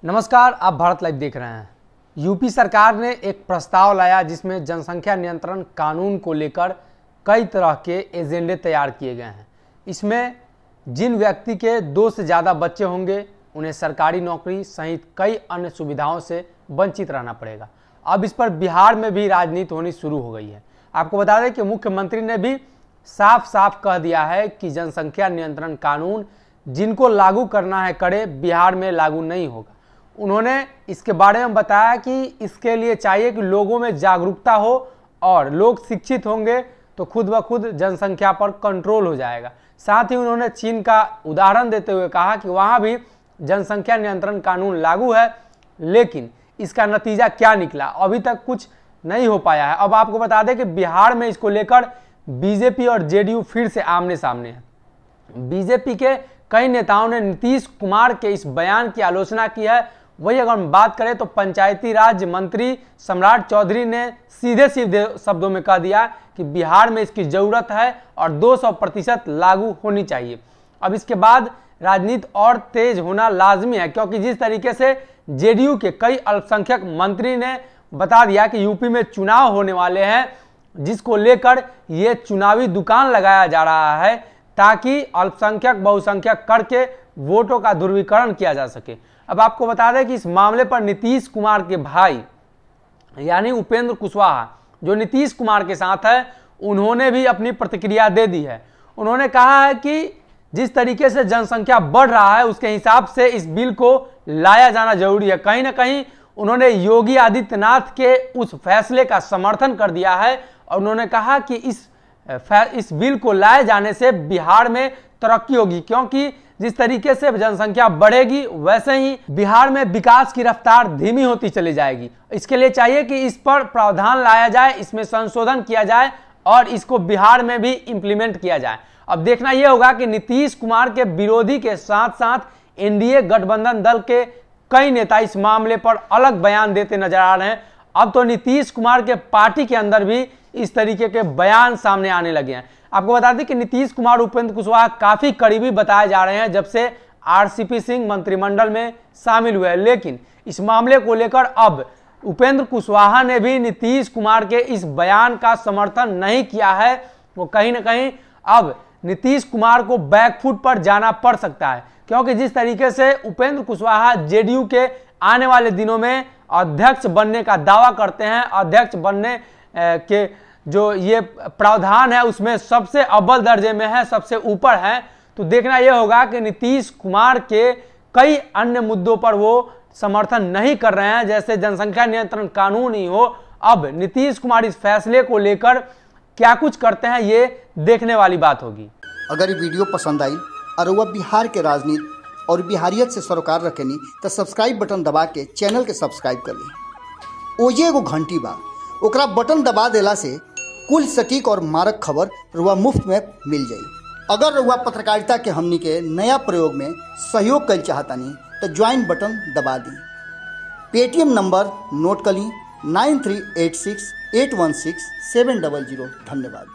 नमस्कार, आप भारत लाइव देख रहे हैं। यूपी सरकार ने एक प्रस्ताव लाया जिसमें जनसंख्या नियंत्रण कानून को लेकर कई तरह के एजेंडे तैयार किए गए हैं। इसमें जिन व्यक्ति के 2 से ज़्यादा बच्चे होंगे उन्हें सरकारी नौकरी सहित कई अन्य सुविधाओं से वंचित रहना पड़ेगा। अब इस पर बिहार में भी राजनीति होनी शुरू हो गई है। आपको बता दें कि मुख्यमंत्री ने भी साफ साफ कह दिया है कि जनसंख्या नियंत्रण कानून जिनको लागू करना है करे, बिहार में लागू नहीं होगा। उन्होंने इसके बारे में बताया कि इसके लिए चाहिए कि लोगों में जागरूकता हो और लोग शिक्षित होंगे तो खुद ब खुद जनसंख्या पर कंट्रोल हो जाएगा। साथ ही उन्होंने चीन का उदाहरण देते हुए कहा कि वहाँ भी जनसंख्या नियंत्रण कानून लागू है, लेकिन इसका नतीजा क्या निकला अभी तक कुछ नहीं हो पाया है। अब आपको बता दें कि बिहार में इसको लेकर बीजेपी और जेडीयू फिर से आमने सामने है। बीजेपी के कई नेताओं ने नीतीश कुमार के इस बयान की आलोचना की है। वही अगर हम बात करें तो पंचायती राज मंत्री सम्राट चौधरी ने सीधे सीधे शब्दों में कह दिया कि बिहार में इसकी जरूरत है और 200% लागू होनी चाहिए। अब इसके बाद राजनीति और तेज होना लाजमी है, क्योंकि जिस तरीके से जेडीयू के कई अल्पसंख्यक मंत्री ने बता दिया कि यूपी में चुनाव होने वाले हैं, जिसको लेकर ये चुनावी दुकान लगाया जा रहा है ताकि अल्पसंख्यक बहुसंख्यक करके वोटों का ध्रुवीकरण किया जा सके। अब आपको बता दें कि इस मामले पर नीतीश कुमार के भाई यानी उपेंद्र कुशवाहा जो नीतीश कुमार के साथ है, उन्होंने भी अपनी प्रतिक्रिया दे दी है। उन्होंने कहा है कि जिस तरीके से जनसंख्या बढ़ रहा है उसके हिसाब से इस बिल को लाया जाना जरूरी है। कहीं ना कहीं उन्होंने योगी आदित्यनाथ के उस फैसले का समर्थन कर दिया है और उन्होंने कहा कि इस बिल को लाए जाने से बिहार में तरक्की होगी, क्योंकि जिस तरीके से जनसंख्या बढ़ेगी वैसे ही बिहार में विकास की रफ्तार धीमी होती चली जाएगी। इसके लिए चाहिए कि इस पर प्रावधान लाया जाए, इसमें संशोधन किया जाए और इसको बिहार में भी इंप्लीमेंट किया जाए। अब देखना यह होगा कि नीतीश कुमार के विरोधी के साथ साथ एनडीए गठबंधन दल के कई नेता इस मामले पर अलग बयान देते नजर आ रहे हैं। अब तो नीतीश कुमार के पार्टी के अंदर भी इस तरीके के बयान सामने आने लगे हैं। आपको बता दें कि नीतीश कुमार उपेंद्र कुशवाहा काफी करीबी बताए जा रहे हैं जब से आरसीपी सिंह मंत्रिमंडल में शामिल हुए, लेकिन इस मामले को लेकर अब उपेंद्र कुशवाहा ने भी नीतीश कुमार के इस बयान का समर्थन नहीं किया है। वो कहीं ना कहीं अब नीतीश कुमार को बैकफुट पर जाना पड़ सकता है, क्योंकि जिस तरीके से उपेंद्र कुशवाहा जेडीयू के आने वाले दिनों में अध्यक्ष बनने का दावा करते हैं, अध्यक्ष बनने के जो ये प्रावधान है उसमें सबसे अव्वल दर्जे में है, सबसे ऊपर है। तो देखना यह होगा कि नीतीश कुमार के कई अन्य मुद्दों पर वो समर्थन नहीं कर रहे हैं, जैसे जनसंख्या नियंत्रण कानून ही हो। अब नीतीश कुमार इस फैसले को लेकर क्या कुछ करते हैं ये देखने वाली बात होगी। अगर ये वीडियो पसंद आई और वह बिहार के राजनीति और बिहारियत से सरोकार रखेनी तो सब्सक्राइब बटन दबा के चैनल के सब्सक्राइब कर ली। ओजे एगो घंटी बा, ओकरा बटन दबा देला से कुल सटीक और मारक खबर रुआ मुफ्त में मिल जाई। अगर रुआ पत्रकारिता के हमनी के नया प्रयोग में सहयोग कर चाहतानी तो ज्वाइन बटन दबा दी। पेटीएम नंबर नोट कर ली 9386816700। धन्यवाद।